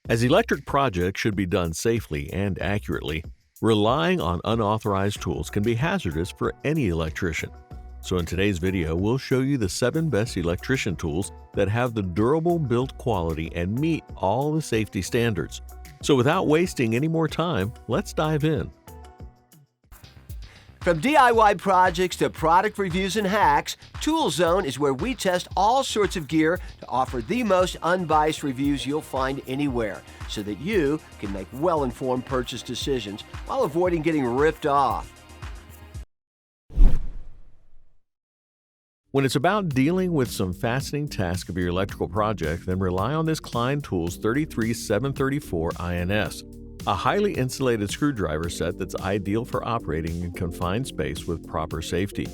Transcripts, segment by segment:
As electric projects should be done safely and accurately, relying on unauthorized tools can be hazardous for any electrician. So in today's video, we'll show you the 7 best electrician tools that have the durable build quality and meet all the safety standards. So without wasting any more time, let's dive in. From DIY projects to product reviews and hacks, Tool Zone is where we test all sorts of gear to offer the most unbiased reviews you'll find anywhere, so that you can make well-informed purchase decisions while avoiding getting ripped off. When it's about dealing with some fascinating tasks of your electrical project, then rely on this Klein Tools 33734 INS. A highly insulated screwdriver set that's ideal for operating in confined space with proper safety.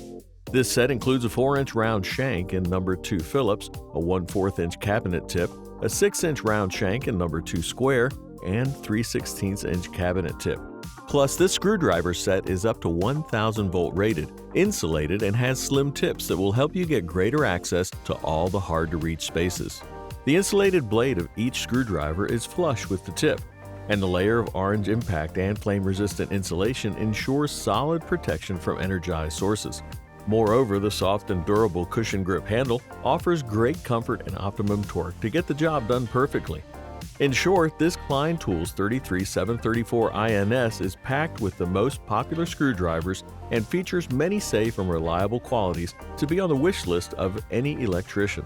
This set includes a 4-inch round shank in number 2 Phillips, a 1/4-inch cabinet tip, a 6-inch round shank in number 2 square, and 3/16-inch cabinet tip. Plus, this screwdriver set is up to 1000 volt rated, insulated, and has slim tips that will help you get greater access to all the hard-to-reach spaces. The insulated blade of each screwdriver is flush with the tip, and the layer of orange impact and flame-resistant insulation ensures solid protection from energized sources. Moreover, the soft and durable cushion grip handle offers great comfort and optimum torque to get the job done perfectly. In short, this Klein Tools 33734 INS is packed with the most popular screwdrivers and features many safe and reliable qualities to be on the wish list of any electrician.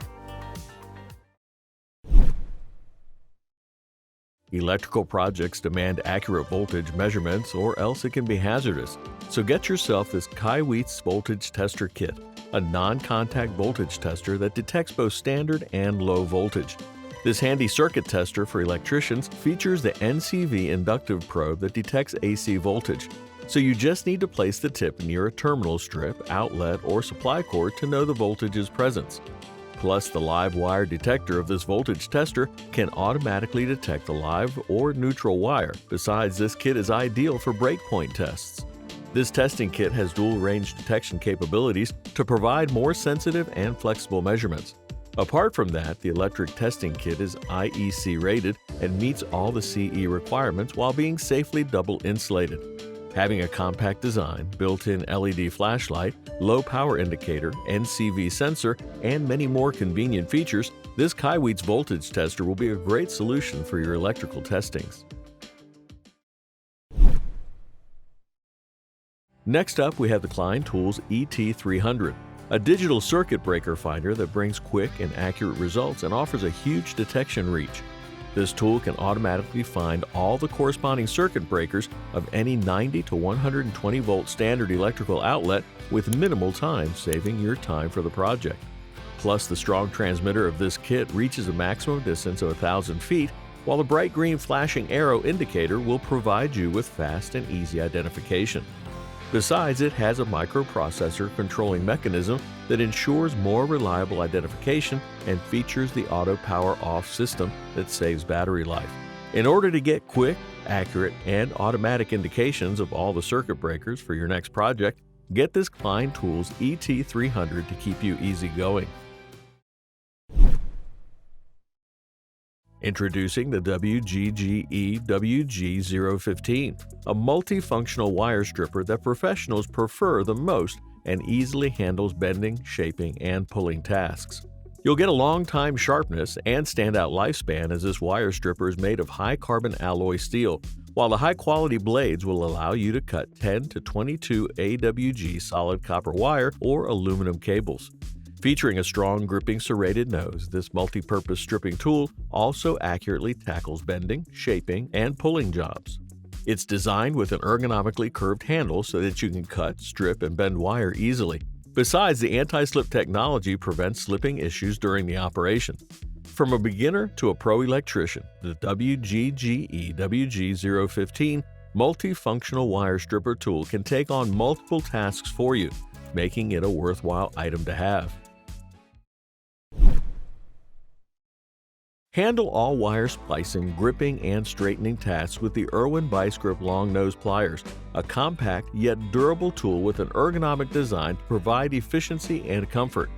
Electrical projects demand accurate voltage measurements or else it can be hazardous. So get yourself this KAIWEETS voltage tester kit, a non-contact voltage tester that detects both standard and low voltage. This handy circuit tester for electricians features the NCV inductive probe that detects AC voltage. So you just need to place the tip near a terminal strip, outlet, or supply cord to know the voltage's presence. Plus, the live wire detector of this voltage tester can automatically detect the live or neutral wire. Besides, this kit is ideal for breakpoint tests. This testing kit has dual range detection capabilities to provide more sensitive and flexible measurements. Apart from that, the electric testing kit is IEC rated and meets all the CE requirements while being safely double insulated. Having a compact design, built-in LED flashlight, low power indicator, NCV sensor, and many more convenient features, this KAIWEETS voltage tester will be a great solution for your electrical testings. Next up, we have the Klein Tools ET300, a digital circuit breaker finder that brings quick and accurate results and offers a huge detection reach. This tool can automatically find all the corresponding circuit breakers of any 90 to 120 volt standard electrical outlet with minimal time, saving your time for the project. Plus, the strong transmitter of this kit reaches a maximum distance of 1,000 feet, while the bright green flashing arrow indicator will provide you with fast and easy identification. Besides, it has a microprocessor controlling mechanism that ensures more reliable identification and features the auto power off system that saves battery life. In order to get quick, accurate, and automatic indications of all the circuit breakers for your next project, get this Klein Tools ET300 to keep you easy going. Introducing the WGGE WG015, a multifunctional wire stripper that professionals prefer the most and easily handles bending, shaping, and pulling tasks. You'll get a long time sharpness and standout lifespan as this wire stripper is made of high carbon alloy steel, while the high quality blades will allow you to cut 10 to 22 AWG solid copper wire or aluminum cables. Featuring a strong gripping serrated nose, this multi-purpose stripping tool also accurately tackles bending, shaping, and pulling jobs. It's designed with an ergonomically curved handle so that you can cut, strip, and bend wire easily. Besides, the anti-slip technology prevents slipping issues during the operation. From a beginner to a pro electrician, the WGGE WG015 multifunctional wire stripper tool can take on multiple tasks for you, making it a worthwhile item to have. Handle all wire splicing, gripping, and straightening tasks with the IRWIN VISE-GRIP long nose pliers, a compact yet durable tool with an ergonomic design to provide efficiency and comfort.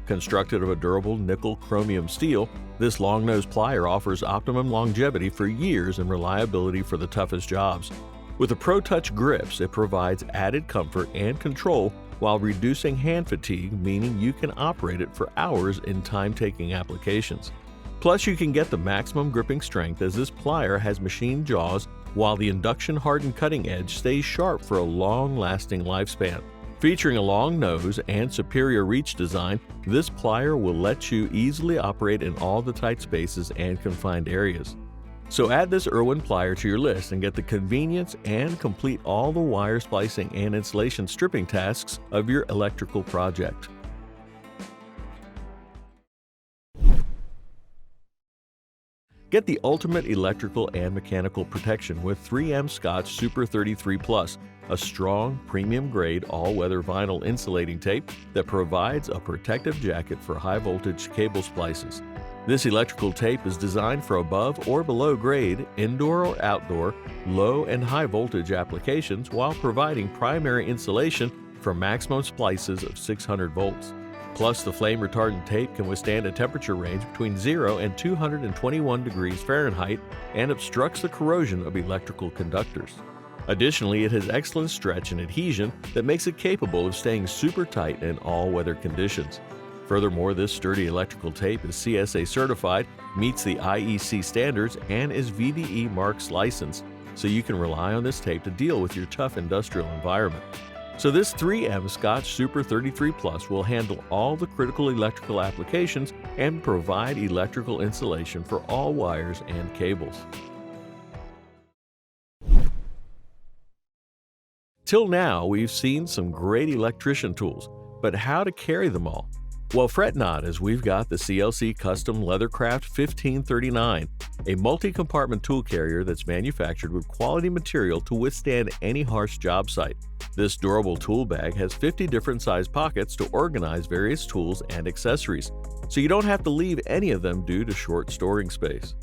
Constructed of a durable nickel-chromium steel, this long-nose plier offers optimum longevity for years and reliability for the toughest jobs. With the Pro Touch grips, it provides added comfort and control while reducing hand fatigue, meaning you can operate it for hours in time-taking applications. Plus, you can get the maximum gripping strength as this plier has machined jaws while the induction-hardened cutting edge stays sharp for a long-lasting lifespan. Featuring a long nose and superior reach design, this plier will let you easily operate in all the tight spaces and confined areas. So add this IRWIN plier to your list and get the convenience and complete all the wire splicing and insulation stripping tasks of your electrical project. Get the ultimate electrical and mechanical protection with 3M Scotch Super 33 Plus, a strong, premium-grade, all-weather vinyl insulating tape that provides a protective jacket for high-voltage cable splices. This electrical tape is designed for above or below grade, indoor or outdoor, low and high voltage applications while providing primary insulation for maximum splices of 600 volts. Plus, the flame retardant tape can withstand a temperature range between 0 and 221 degrees Fahrenheit and obstructs the corrosion of electrical conductors. Additionally, it has excellent stretch and adhesion that makes it capable of staying super tight in all weather conditions. Furthermore, this sturdy electrical tape is CSA certified, meets the IEC standards, and is VDE Marks licensed, so you can rely on this tape to deal with your tough industrial environment. So this 3M Scotch Super 33 Plus will handle all the critical electrical applications and provide electrical insulation for all wires and cables. Till now, we've seen some great electrician tools, but how to carry them all? Well, fret not, as we've got the CLC Custom LeatherCraft 1539, a multi-compartment tool carrier that's manufactured with quality material to withstand any harsh job site. This durable tool bag has 50 different size pockets to organize various tools and accessories, so you don't have to leave any of them due to short storing space.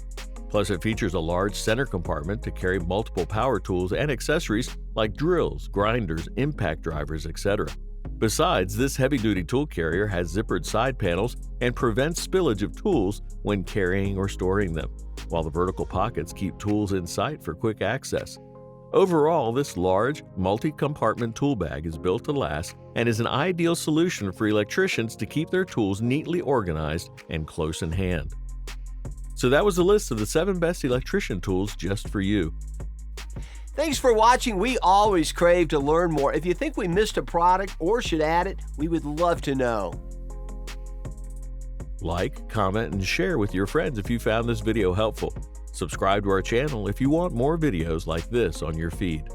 Plus, it features a large center compartment to carry multiple power tools and accessories like drills, grinders, impact drivers, etc. Besides, this heavy-duty tool carrier has zippered side panels and prevents spillage of tools when carrying or storing them, while the vertical pockets keep tools in sight for quick access. Overall, this large, multi-compartment tool bag is built to last and is an ideal solution for electricians to keep their tools neatly organized and close in hand. So that was a list of the 7 best electrician tools just for you. Thanks for watching. We always crave to learn more. If you think we missed a product or should add it, we would love to know. Like, comment, and share with your friends if you found this video helpful. Subscribe to our channel if you want more videos like this on your feed.